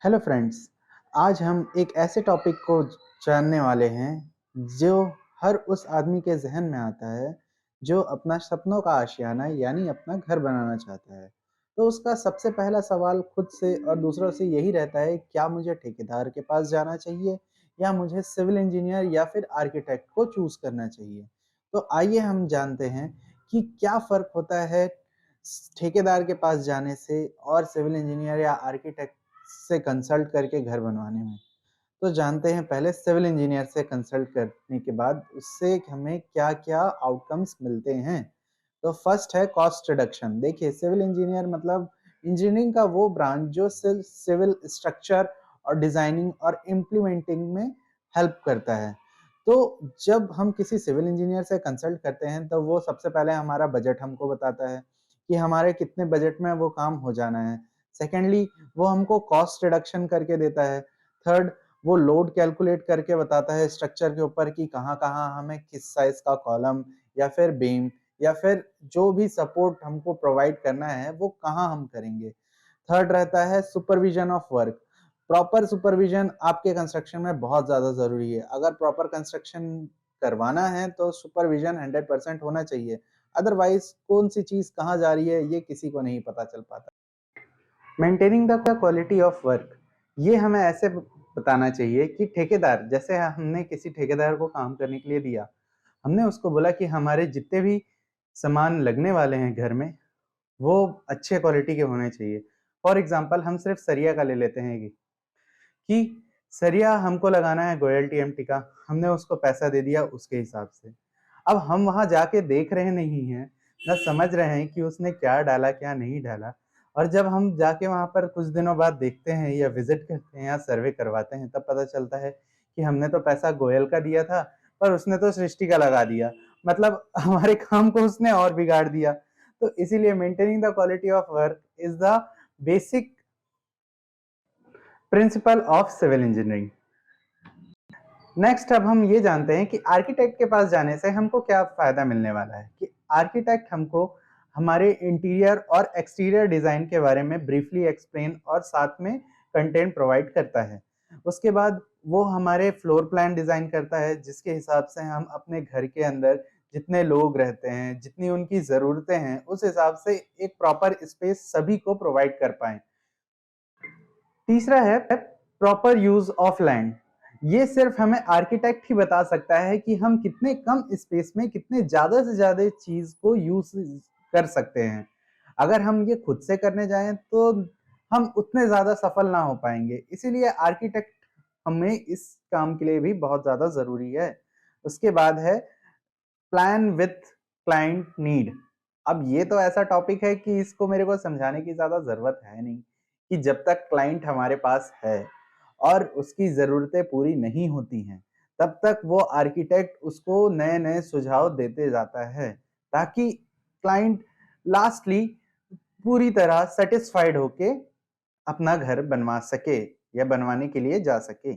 Hello friends, आज हम एक ऐसे टॉपिक को जानने वाले हैं जो हर उस आदमी के ज़हन में आता है जो अपना सपनों का आशियाना यानी अपना घर बनाना चाहता है। तो उसका सबसे पहला सवाल खुद से और दूसरों से यही रहता है, क्या मुझे ठेकेदार के पास जाना चाहिए या मुझे सिविल इंजीनियर या फिर आर्किटेक्ट को चूज़ करना चाहिए। तो आइए हम जानते हैं कि क्या फ़र्क होता है ठेकेदार के पास जाने से और सिविल इंजीनियर या आर्किटेक्ट से कंसल्ट करके घर बनवाने में। तो जानते हैं पहले सिविल इंजीनियर से कंसल्ट करने के बाद उससे हमें क्या-क्या आउटकम्स मिलते हैं। तो फर्स्ट है कॉस्ट रिडक्शन। देखिए सिविल इंजीनियर मतलब इंजीनियरिंग का वो ब्रांच जो सिर्फ सिविल स्ट्रक्चर और डिजाइनिंग और इम्प्लीमेंटिंग में हेल्प करता है। तो जब हम किसी सिविल इंजीनियर से कंसल्ट करते हैं तो वो सबसे पहले हमारा बजट हमको बताता है कि हमारे कितने बजट में वो काम हो जाना है। सेकेंडली वो हमको कॉस्ट रिडक्शन करके देता है। थर्ड वो लोड कैलकुलेट करके बताता है स्ट्रक्चर के ऊपर कि कहाँ-कहाँ हमें किस साइज़ का कॉलम या फिर बीम या फिर जो भी सपोर्ट हमको प्रोवाइड करना है वो कहाँ हम करेंगे। थर्ड रहता है supervision of work. Proper supervision आपके कंस्ट्रक्शन में बहुत ज़्यादा ज़रूरी है। अगर प्रॉपर कंस्ट्रक्शन करवाना है तो सुपरविजन 100% होना चाहिए। अदरवाइज़ कौन-सी चीज़ कहाँ जा रही है ये किसी को नहीं पता चल पाता। Maintaining the quality of work, ये हमें ऐसे बताना चाहिए कि ठेकेदार जैसे हमने किसी ठेकेदार को काम करने के लिए दिया, हमने उसको बोला कि हमारे जितने भी सामान लगने वाले हैं घर में वो अच्छे क्वालिटी के होने चाहिए। फॉर एग्जांपल हम सिर्फ सरिया का ले लेते हैं कि सरिया हमको लगाना है गोयल टीएमटी का, हमने उसको पैसा दे दिया उसके हिसाब से। अब हम वहाँ जाके देख रहे नहीं हैं, ना समझ रहे हैं कि उसने क्या डाला, क्या नहीं डाला। और जब हम जाके वहाँ पर कुछ दिनों बाद देखते हैं या विज़िट करते हैं या सर्वे करवाते हैं, तब पता चलता है कि हमने तो पैसा गोयल का दिया था, पर उसने तो सृष्टि का लगा दिया। मतलब हमारे काम को उसने और बिगाड़ दिया। तो इसीलिए maintaining the quality of work is the basic principle of civil engineering. Next अब हम ये जानते हैं कि आर्किटेक्ट के पास जाने से हमको क्या फ़ायदा मिलने वाला है कि आर्किटेक्ट हमको हमारे इंटीरियर और एक्सटीरियर डिज़ाइन के बारे में ब्रीफली एक्सप्लेन और साथ में कंटेंट प्रोवाइड करता है। उसके बाद वो हमारे फ्लोर प्लान डिज़ाइन करता है जिसके हिसाब से हम अपने घर के अंदर जितने लोग रहते हैं, जितनी उनकी ज़रूरतें हैं, उस हिसाब से एक प्रॉपर स्पेस सभी को प्रोवाइड कर पाएँ। तीसरा है प्रॉपर यूज ऑफ लैंड। ये सिर्फ हमें आर्किटेक्ट ही बता सकता है कि हम कितने कम स्पेस में कितने ज्यादा से ज्यादा चीज को यूज कर सकते हैं। अगर हम ये खुद से करने जाएं तो हम उतने ज्यादा सफल ना हो पाएंगे, इसीलिए आर्किटेक्ट हमें इस काम के लिए भी बहुत ज्यादा जरूरी है। उसके बाद है प्लान विथ क्लाइंट नीड। अब ये तो ऐसा टॉपिक है कि इसको मेरे को समझाने की ज़्यादा ज़रूरत है नहीं कि जब तक क्लाइंट हमारे पास है और उसकी ज़रूरतें पूरी नहीं होती हैं, तब तक वो आर्किटेक्ट उसको नए-नए सुझाव देते जाता है, ताकि क्लाइंट लास्टली पूरी तरह सैटिस्फाइड होके अपना घर बनवा सके या बनवाने के लिए जा सके।